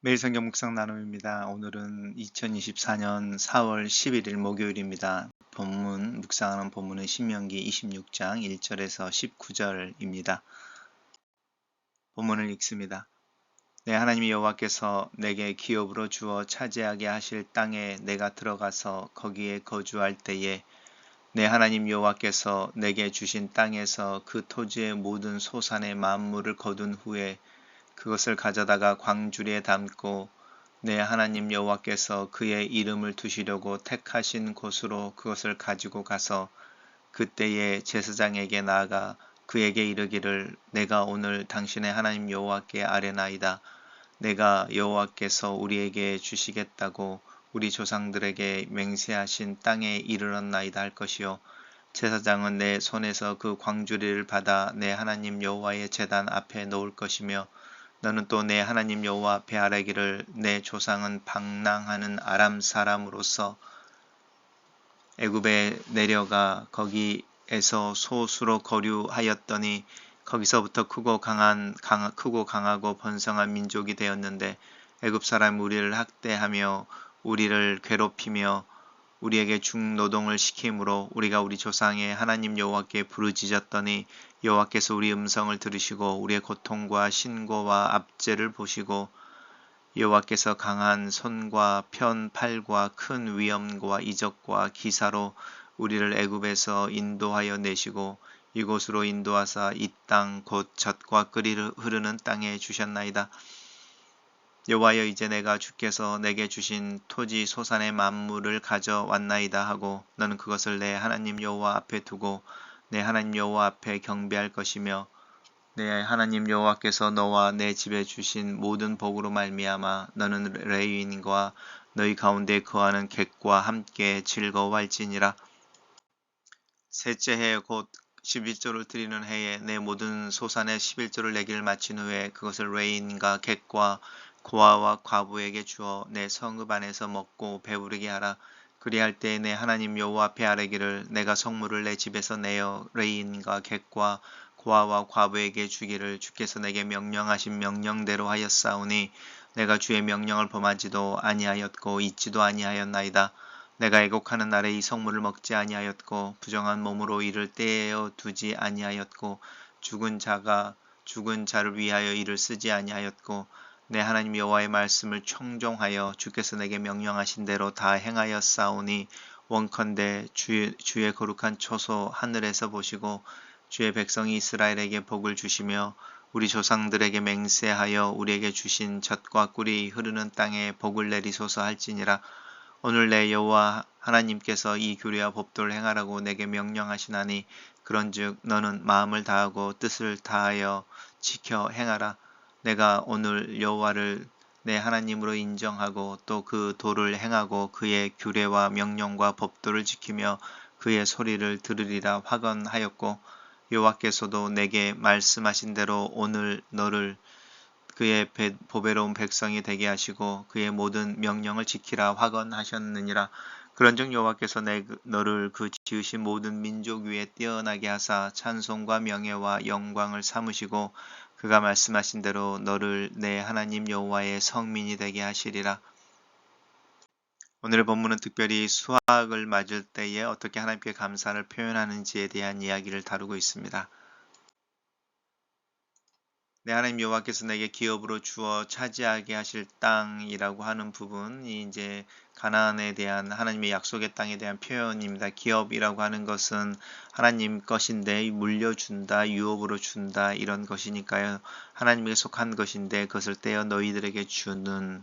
매일 성경 묵상 나눔입니다. 오늘은 2024년 4월 11일 목요일입니다. 묵상하는 본문은 신명기 26장 1절에서 19절입니다. 본문을 읽습니다. 내 하나님 여호와께서 내게 기업으로 주어 차지하게 하실 땅에 내가 들어가서 거기에 거주할 때에 내 하나님 여호와께서 내게 주신 땅에서 그 토지의 모든 소산의 만물을 거둔 후에 그것을 가져다가 광주리에 담고 내 하나님 여호와께서 그의 이름을 두시려고 택하신 곳으로 그것을 가지고 가서 그때에 제사장에게 나아가 그에게 이르기를 내가 오늘 당신의 하나님 여호와께 아뢰나이다. 내가 여호와께서 우리에게 주시겠다고 우리 조상들에게 맹세하신 땅에 이르렀나이다 할 것이요. 제사장은 내 손에서 그 광주리를 받아 내 하나님 여호와의 제단 앞에 놓을 것이며 너는 또 내 하나님 여호와 앞에 아뢰기를 내 조상은 방랑하는 아람 사람으로서 애굽에 내려가 거기에서 소수로 거류하였더니 거기서부터 크고 강하고 번성한 민족이 되었는데 애굽 사람이 우리를 학대하며 우리를 괴롭히며 우리에게 중노동을 시키므로 우리가 우리 조상의 하나님 여호와께 부르짖었더니 여호와께서 우리 음성을 들으시고 우리의 고통과 신고와 압제를 보시고 여호와께서 강한 손과 편 팔과 큰 위엄과 이적과 기사로 우리를 애굽에서 인도하여 내시고 이곳으로 인도하사 이 땅 곧 젖과 꿀이 흐르는 땅에 주셨나이다. 여호와여 이제 내가 주께서 내게 주신 토지 소산의 만물을 가져왔나이다 하고 너는 그것을 내 하나님 여호와 앞에 두고 내 하나님 여호와 앞에 경배할 것이며 내 하나님 여호와께서 너와 내 집에 주신 모든 복으로 말미암아 너는 레위인과 너희 가운데 거하는 객과 함께 즐거워할지니라. 셋째 해 곧 11조를 드리는 해에 내 모든 소산의 11조를 내기를 마친 후에 그것을 레위인과 객과 고아와 과부에게 주어 내 성읍 안에서 먹고 배부르게 하라. 그리할 때에 내 하나님 여호와 앞에 아뢰기를 내가 성물을 내 집에서 내어 레위인과 객과 고아와 과부에게 주기를 주께서 내게 명령하신 명령대로 하였사오니 내가 주의 명령을 범하지도 아니하였고 잊지도 아니하였나이다. 내가 애곡하는 날에 이 성물을 먹지 아니하였고 부정한 몸으로 이를 떼어 두지 아니하였고 죽은 자를 위하여 이를 쓰지 아니하였고 내 하나님 여호와의 말씀을 청종하여 주께서 내게 명령하신 대로 다 행하였사오니 원컨대 주의 거룩한 초소 하늘에서 보시고 주의 백성이 이스라엘에게 복을 주시며 우리 조상들에게 맹세하여 우리에게 주신 젖과 꿀이 흐르는 땅에 복을 내리소서 할지니라. 오늘 내 여호와 하나님께서 이 규례와 법도를 행하라고 내게 명령하시나니 그런즉 너는 마음을 다하고 뜻을 다하여 지켜 행하라. 내가 오늘 여호와를 내 하나님으로 인정하고 또 그 도를 행하고 그의 규례와 명령과 법도를 지키며 그의 소리를 들으리라 확언하였고 여호와께서도 내게 말씀하신 대로 오늘 너를 그의 보배로운 백성이 되게 하시고 그의 모든 명령을 지키라 확언하셨느니라. 그런즉 여호와께서 너를 그 지으신 모든 민족 위에 뛰어나게 하사 찬송과 명예와 영광을 삼으시고 그가 말씀하신 대로 너를 내 하나님 여호와의 성민이 되게 하시리라. 오늘의 본문은 특별히 수학을 맞을 때에 어떻게 하나님께 감사를 표현하는지에 대한 이야기를 다루고 있습니다. 내 하나님 여호와께서 내게 기업으로 주어 차지하게 하실 땅이라고 하는 부분이 이제 가나안에 대한 하나님의 약속의 땅에 대한 표현입니다. 기업이라고 하는 것은 하나님 것인데 물려준다, 유업으로 준다 이런 것이니까요. 하나님에게 속한 것인데 그것을 떼어 너희들에게 주는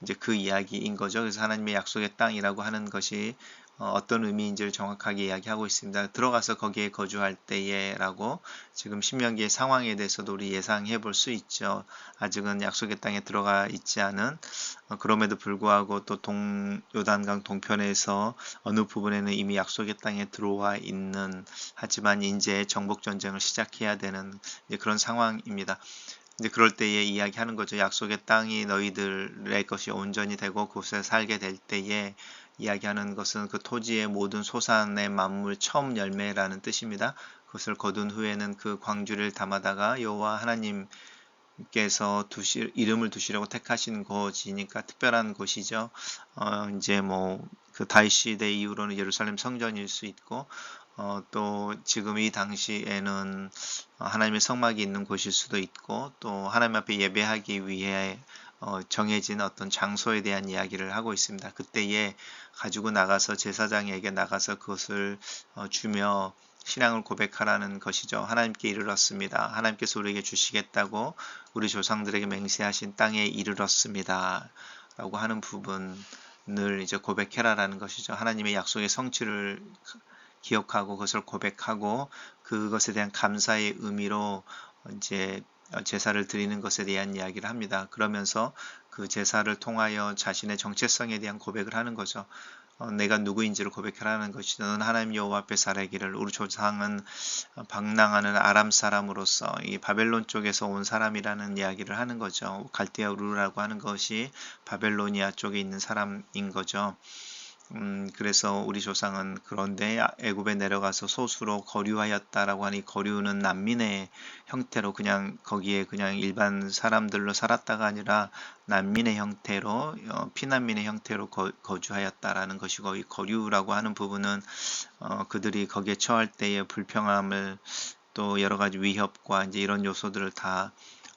이제 그 이야기인 거죠. 그래서 하나님의 약속의 땅이라고 하는 것이 어떤 의미인지를 정확하게 이야기하고 있습니다. 들어가서 거기에 거주할 때에 라고 지금 신명기의 상황에 대해서도 우리 예상해 볼 수 있죠. 아직은 약속의 땅에 들어가 있지 않은 그럼에도 불구하고 또 요단강 동편에서 어느 부분에는 이미 약속의 땅에 들어와 있는 하지만 이제 정복 전쟁을 시작해야 되는 그런 상황입니다. 이제 그럴 때에 이야기하는 거죠. 약속의 땅이 너희들의 것이 온전히 되고 그곳에 살게 될 때에 이야기하는 것은 그 토지의 모든 소산의 만물 처음 열매라는 뜻입니다. 그것을 거둔 후에는 그 광주를 담아다가 여호와 하나님의 하나님께서 이름을 두시려고 택하신 곳이니까 특별한 곳이죠. 이제 뭐 그 다윗 시대 이후로는 예루살렘 성전일 수 있고, 또 지금 이 당시에는 하나님의 성막이 있는 곳일 수도 있고, 또 하나님 앞에 예배하기 위해 정해진 어떤 장소에 대한 이야기를 하고 있습니다. 그때에 가지고 나가서 제사장에게 나가서 그것을 주며 신앙을 고백하라는 것이죠. 하나님께 이르렀습니다. 하나님께서 우리에게 주시겠다고 우리 조상들에게 맹세하신 땅에 이르렀습니다. 라고 하는 부분을 이제 고백해라라는 것이죠. 하나님의 약속의 성취를 기억하고 그것을 고백하고 그것에 대한 감사의 의미로 이제 제사를 드리는 것에 대한 이야기를 합니다. 그러면서 그 제사를 통하여 자신의 정체성에 대한 고백을 하는 거죠. 내가 누구인지를 고백하라는 것이죠. 너는 하나님 여호와 앞에 살아기를. 우리 조상은 방랑하는 아람 사람으로서 이 바벨론 쪽에서 온 사람이라는 이야기를 하는 거죠. 갈대아 우르라고 하는 것이 바벨로니아 쪽에 있는 사람인 거죠. 그래서 우리 조상은 그런데 애굽에 내려가서 소수로 거류하였다라고 하니, 거류는 난민의 형태로 그냥 거기에 그냥 일반 사람들로 살았다가 아니라 난민의 형태로, 피난민의 형태로 거주하였다라는 것이고, 이 거류라고 하는 부분은 그들이 거기에 처할 때의 불평함을, 또 여러 가지 위협과 이제 이런 요소들을 다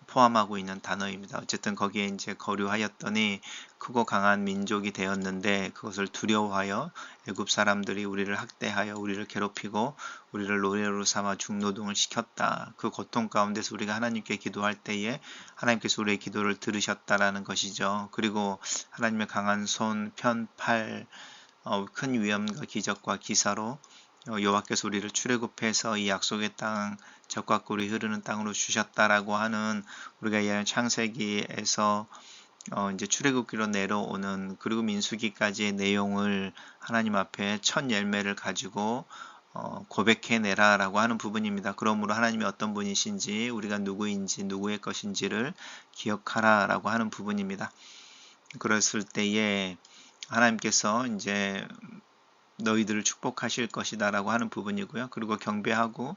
포함하고 있는 단어입니다. 어쨌든 거기에 이제 거류하였더니 크고 강한 민족이 되었는데, 그것을 두려워하여 애굽 사람들이 우리를 학대하여 우리를 괴롭히고 우리를 노예로 삼아 중노동을 시켰다. 그 고통 가운데서 우리가 하나님께 기도할 때에 하나님께서 우리의 기도를 들으셨다라는 것이죠. 그리고 하나님의 강한 손, 편, 팔, 큰 위엄과 기적과 기사로 여호와께서 우리를 출애굽해서 이 약속의 땅, 젖과 꿀이 흐르는 땅으로 주셨다라고 하는, 우리가 이해하는 창세기에서 이제 출애굽기로 내려오는, 그리고 민수기까지의 내용을 하나님 앞에 첫 열매를 가지고 고백해내라라고 하는 부분입니다. 그러므로 하나님이 어떤 분이신지, 우리가 누구인지, 누구의 것인지를 기억하라라고 하는 부분입니다. 그랬을 때에 하나님께서 이제 너희들을 축복하실 것이다 라고 하는 부분이고요. 그리고 경배하고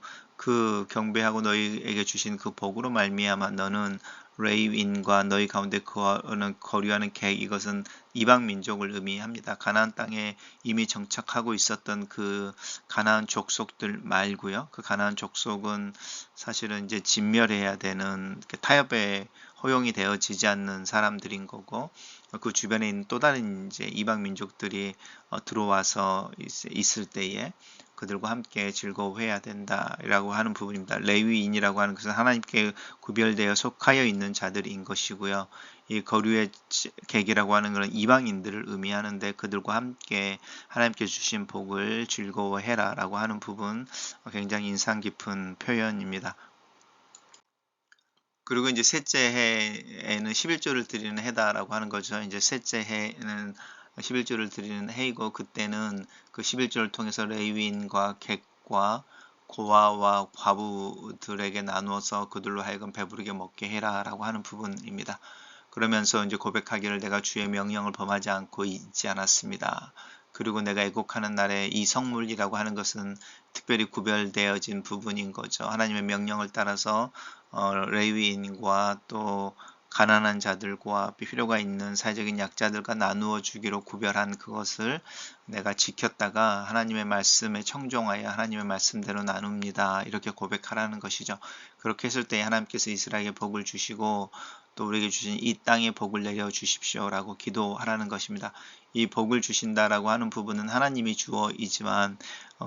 너희에게 주신 그 복으로 말미암아 너는 레위인과 너희 가운데 거류하는 객, 이것은 이방 민족을 의미합니다. 가나안 땅에 이미 정착하고 있었던 그 가나안 족속들 말고요. 그 가나안 족속은 사실은 이제 진멸해야 되는, 타협에 허용이 되어지지 않는 사람들인 거고, 그 주변에 있는 또 다른 이제 이방 민족들이 들어와서 있을 때에 그들과 함께 즐거워해야 된다라고 하는 부분입니다. 레위인이라고 하는 것은 하나님께 구별되어 속하여 있는 자들인 것이고요. 이 거류의 객이라고 하는 것은 이방인들을 의미하는데, 그들과 함께 하나님께 주신 복을 즐거워해라라고 하는 부분, 굉장히 인상 깊은 표현입니다. 그리고 이제 셋째 해에는 11조를 드리는 해다라고 하는 거죠. 이제 셋째 해는 11조를 드리는 해이고, 그때는 그 11조를 통해서 레위인과 객과 고아와 과부들에게 나누어서 그들로 하여금 배부르게 먹게 해라라고 하는 부분입니다. 그러면서 이제 고백하기를, 내가 주의 명령을 범하지 않고 있지 않았습니다. 그리고 내가 애곡하는 날에 이 성물이라고 하는 것은 특별히 구별되어진 부분인 거죠. 하나님의 명령을 따라서 레위인과 또 가난한 자들과 필요가 있는 사회적인 약자들과 나누어 주기로 구별한 그것을 내가 지켰다가 하나님의 말씀에 청종하여 하나님의 말씀대로 나눕니다. 이렇게 고백하라는 것이죠. 그렇게 했을 때 하나님께서 이스라엘에게 복을 주시고 또 우리에게 주신 이 땅에 복을 내려 주십시오라고 기도하라는 것입니다. 이 복을 주신다라고 하는 부분은 하나님이 주어이지만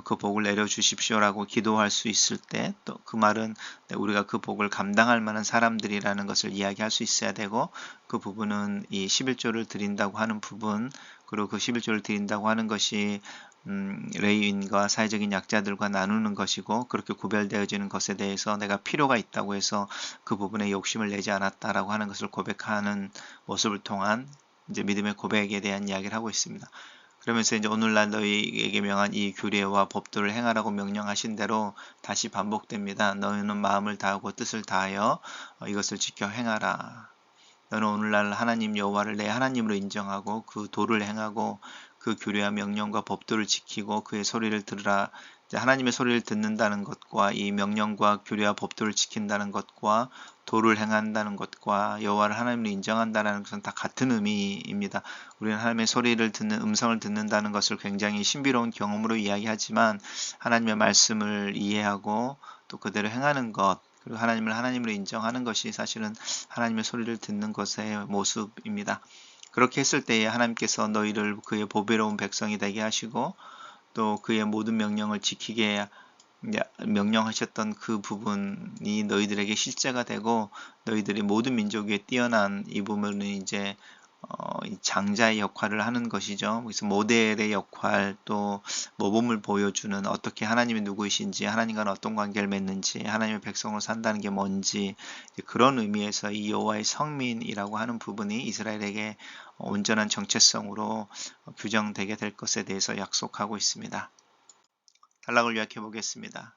그 복을 내려 주십시오라고 기도할 수 있을 때, 또 그 말은 우리가 그 복을 감당할 만한 사람들이라는 것을 이야기할 수 있어야 되고, 그 부분은 이 11조를 드린다고 하는 부분, 그리고 그 11조를 드린다고 하는 것이 레위인과 사회적인 약자들과 나누는 것이고, 그렇게 구별되어지는 것에 대해서 내가 필요가 있다고 해서 그 부분에 욕심을 내지 않았다라고 하는 것을 고백하는 모습을 통한 이제 믿음의 고백에 대한 이야기를 하고 있습니다. 그러면서 이제 오늘날 너희에게 명한 이 규례와 법도를 행하라고 명령하신 대로 다시 반복됩니다. 너희는 마음을 다하고 뜻을 다하여 이것을 지켜 행하라. 너는 오늘날 하나님 여호와를 내 하나님으로 인정하고 그 도를 행하고 그 규례와 명령과 법도를 지키고 그의 소리를 들으라. 하나님의 소리를 듣는다는 것과 이 명령과 규례와 법도를 지킨다는 것과 도를 행한다는 것과 여호와를 하나님으로 인정한다는 것은 다 같은 의미입니다. 우리는 하나님의 소리를 듣는 음성을 듣는다는 것을 굉장히 신비로운 경험으로 이야기하지만 하나님의 말씀을 이해하고 또 그대로 행하는 것 그리고 하나님을 하나님으로 인정하는 것이 사실은 하나님의 소리를 듣는 것의 모습입니다. 그렇게 했을 때에 하나님께서 너희를 그의 보배로운 백성이 되게 하시고 또 그의 모든 명령을 지키게 명령하셨던 그 부분이 너희들에게 실제가 되고 너희들이 모든 민족 위에 뛰어난 이 부분은 이제 장자의 역할을 하는 것이죠. 그래서 모델의 역할 또 모범을 보여주는 어떻게 하나님이 누구이신지 하나님과는 어떤 관계를 맺는지 하나님의 백성으로 산다는 게 뭔지 그런 의미에서 이 여호와의 성민이라고 하는 부분이 이스라엘에게 온전한 정체성으로 규정되게 될 것에 대해서 약속하고 있습니다. 단락을 요약해 보겠습니다.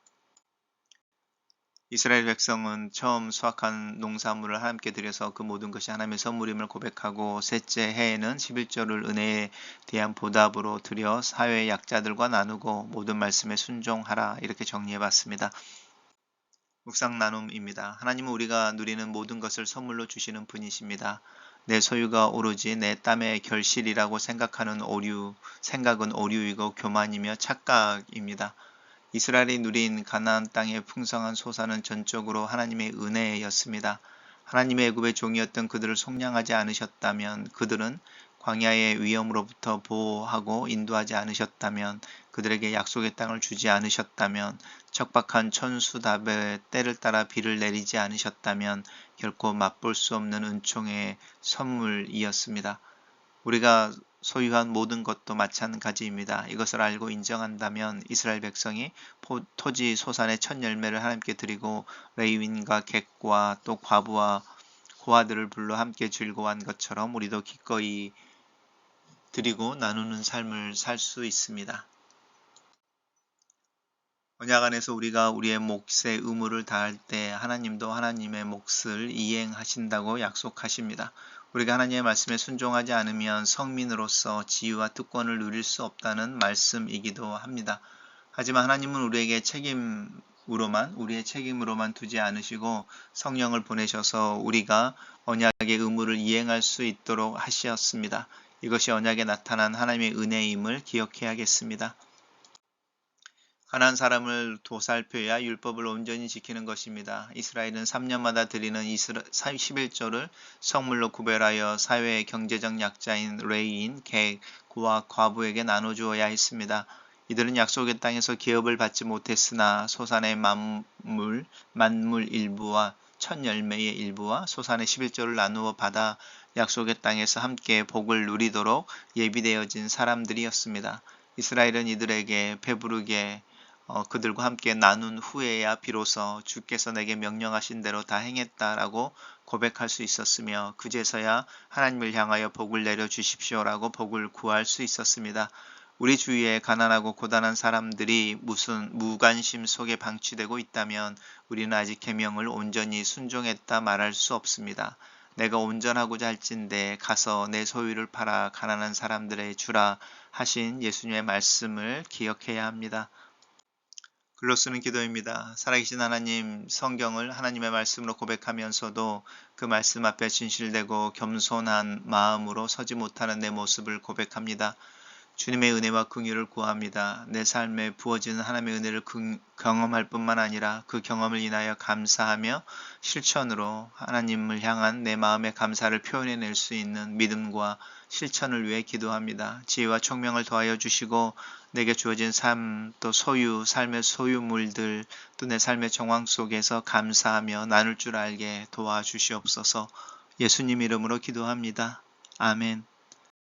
이스라엘 백성은 처음 수확한 농산물을 하나님께 드려서 그 모든 것이 하나님의 선물임을 고백하고 셋째 해에는 11조를 은혜에 대한 보답으로 드려 사회의 약자들과 나누고 모든 말씀에 순종하라 이렇게 정리해 봤습니다. 묵상 나눔입니다. 하나님은 우리가 누리는 모든 것을 선물로 주시는 분이십니다. 내 소유가 오로지 내 땀의 결실이라고 생각은 오류이고 교만이며 착각입니다. 이스라엘이 누린 가나안 땅의 풍성한 소산은 전적으로 하나님의 은혜였습니다. 하나님의 애굽의 종이었던 그들을 속량하지 않으셨다면 그들은 광야의 위험으로부터 보호하고 인도하지 않으셨다면 그들에게 약속의 땅을 주지 않으셨다면 척박한 천수답의 때를 따라 비를 내리지 않으셨다면 결코 맛볼 수 없는 은총의 선물이었습니다. 우리가 소유한 모든 것도 마찬가지입니다. 이것을 알고 인정한다면 이스라엘 백성이 토지 소산의 첫 열매를 하나님께 드리고 레위인과 객과 또 과부와 고아들을 불러 함께 즐거워한 것처럼 우리도 기꺼이 드리고 나누는 삶을 살 수 있습니다. 언약 안에서 우리가 우리의 몫의 의무를 다할 때 하나님도 하나님의 몫을 이행하신다고 약속하십니다. 우리가 하나님의 말씀에 순종하지 않으면 성민으로서 지위와 특권을 누릴 수 없다는 말씀이기도 합니다. 하지만 하나님은 우리의 책임으로만 두지 않으시고 성령을 보내셔서 우리가 언약의 의무를 이행할 수 있도록 하셨습니다. 이것이 언약에 나타난 하나님의 은혜임을 기억해야겠습니다. 가난한 사람을 도살펴야 율법을 온전히 지키는 것입니다. 이스라엘은 3년마다 드리는 11조를 성물로 구별하여 사회의 경제적 약자인 레위인, 객, 고아, 과부에게 나눠주어야 했습니다. 이들은 약속의 땅에서 기업을 받지 못했으나 소산의 만물 일부와 첫 열매의 일부와 소산의 11조를 나누어 받아 약속의 땅에서 함께 복을 누리도록 예비되어진 사람들이었습니다. 이스라엘은 이들에게 배부르게 그들과 함께 나눈 후에야 비로소 주께서 내게 명령하신 대로 다 행했다라고 고백할 수 있었으며 그제서야 하나님을 향하여 복을 내려 주십시오라고 복을 구할 수 있었습니다. 우리 주위에 가난하고 고단한 사람들이 무슨 무관심 속에 방치되고 있다면 우리는 아직 계명을 온전히 순종했다 말할 수 없습니다. 내가 온전하고자 할진대 가서 내 소유를 팔아 가난한 사람들의 주라 하신 예수님의 말씀을 기억해야 합니다. 글로 쓰는 기도입니다. 살아계신 하나님, 성경을 하나님의 말씀으로 고백하면서도 그 말씀 앞에 진실되고 겸손한 마음으로 서지 못하는 내 모습을 고백합니다. 주님의 은혜와 긍휼을 구합니다. 내 삶에 부어지는 하나님의 은혜를 경험할 뿐만 아니라 그 경험을 인하여 감사하며 실천으로 하나님을 향한 내 마음의 감사를 표현해낼 수 있는 믿음과 실천을 위해 기도합니다. 지혜와 총명을 더하여 주시고 내게 주어진 삶, 또 삶의 소유물들, 또 내 삶의 정황 속에서 감사하며 나눌 줄 알게 도와주시옵소서. 예수님 이름으로 기도합니다. 아멘.